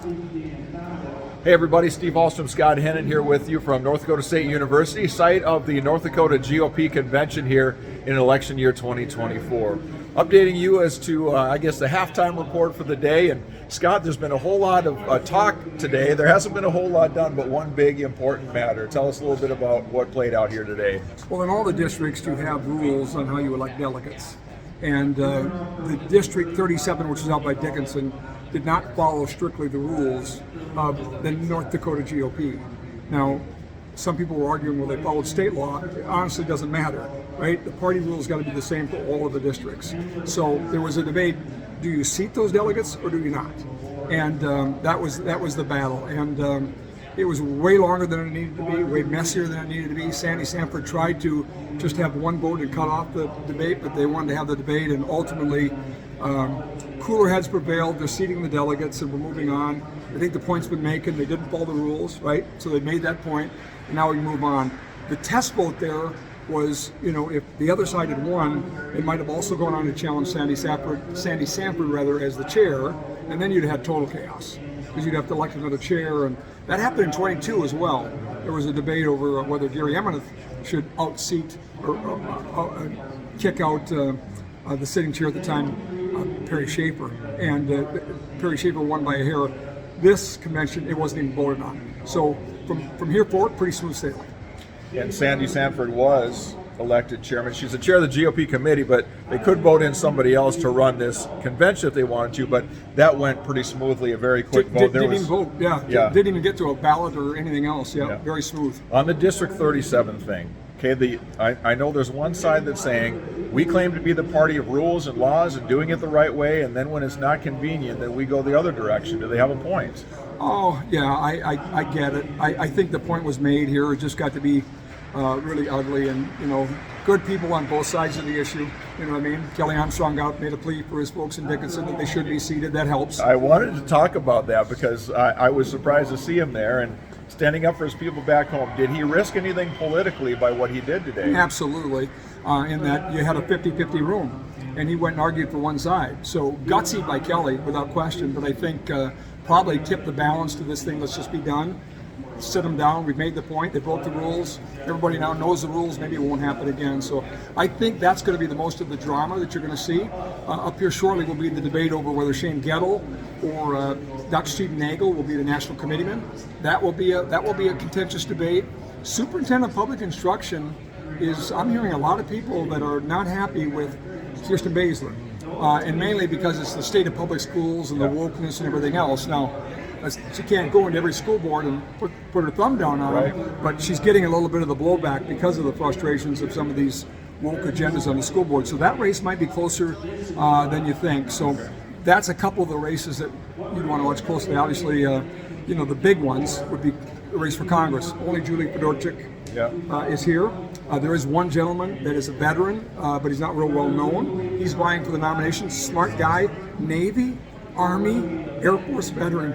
Hey everybody, Steve Hallstrom and Scott Hennen here with you from North Dakota State University, site of the North Dakota GOP Convention here in election year 2024. Updating you as to, I guess, the halftime report for the day. And Scott, there's been a whole lot of talk today. There hasn't been a whole lot done, but one big important matter. Tell us a little bit about what played out here today. Well, in all the districts, you have rules on how you elect delegates. And the District 37, which is out by Dickinson, did not follow strictly the rules of the North Dakota GOP. Now, some people were arguing, well, they followed state law. It honestly doesn't matter, right? The party rules got to be the same for all of the districts. So there was a debate, do you seat those delegates or do you not? And that was the battle. And it was way longer than it needed to be, way messier than it needed to be. Sanford tried to just have one vote and cut off the debate, but they wanted to have the debate, and ultimately cooler heads prevailed. They're seating the delegates and we're moving on. I think the point's been making. They didn't follow the rules, right? So they made that point, and now we move on. The test vote there was, if the other side had won, they might have also gone on to challenge Sandy Sanford as the chair, and then you'd have had total chaos because you'd have to elect another chair, and that happened in 22 as well. There was a debate over whether Gary Emeneth should outseat or kick out the sitting chair at the time, Perry Schaefer, and Perry Schaefer won by a hair. This convention, it wasn't even voted on. So from here forward, pretty smooth sailing. And Sandy Sanford was elected chairman. She's the chair of the GOP committee, but they could vote in somebody else to run this convention if they wanted to, but that went pretty smoothly, a very quick vote. Didn't even vote, yeah. Didn't even get to a ballot or anything else, very smooth. On the District 37 thing, okay, I know there's one side that's saying, we claim to be the party of rules and laws and doing it the right way, and then when it's not convenient, then we go the other direction. Do they have a point? Oh, yeah, I get it. I think the point was made here. It just got to be really ugly, and good people on both sides of the issue. You know what I mean? Kelly Armstrong made a plea for his folks in Dickinson that they should be seated. That helps. I wanted to talk about that because I was surprised to see him there and standing up for his people back home. Did he risk anything politically by what he did today? Absolutely. In that you had a 50-50 room, and he went and argued for one side. So gutsy by Kelly, without question, but I think probably tipped the balance to this thing. Let's just be done. Sit them down. We've made the point. They broke the rules. Everybody now knows the rules. Maybe it won't happen again. So I think that's going to be the most of the drama that you're going to see. Up here shortly will be the debate over whether Shane Gettle or Dr. Stephen Nagel will be the national committeeman. That will be a contentious debate. Superintendent of Public Instruction is, I'm hearing a lot of people that are not happy with Kirsten Baszler, and mainly because it's the state of public schools and the wokeness and everything else. Now, she can't go into every school board and put her thumb down on it, but she's getting a little bit of the blowback because of the frustrations of some of these woke agendas on the school board. So that race might be closer than you think. So that's a couple of the races that you'd want to watch closely. Obviously, the big ones would be the race for Congress. Only Julie Fedorchik is here. There is one gentleman that is a veteran, but he's not real well known. He's vying for the nomination. Smart guy, Navy, Army, Air Force veteran,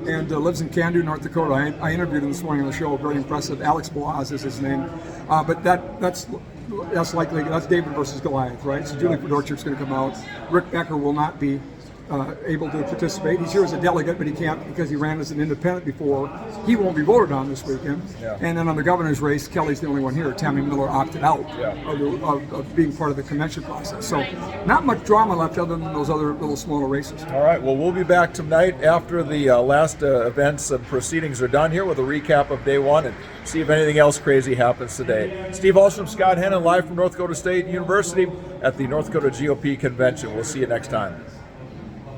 and lives in Candu, North Dakota. I interviewed him this morning on the show. Very impressive. Alex Blaz is his name. But that's likely. That's David versus Goliath, right? So Julie Fedorchik's going to come out. Rick Becker will not be able to participate. He's here as a delegate, but he can't because he ran as an independent before. He won't be voted on this weekend. And then on the governor's race, Kelly's the only one here. Tammy Miller opted out of being part of the convention process. So not much drama left other than those other little smaller races. All right, well, we'll be back tonight after the last events and proceedings are done here with a recap of day one and see if anything else crazy happens today. Steve Hallstrom, Scott Hennen, live from North Dakota State University at the North Dakota GOP Convention. We'll see you next time.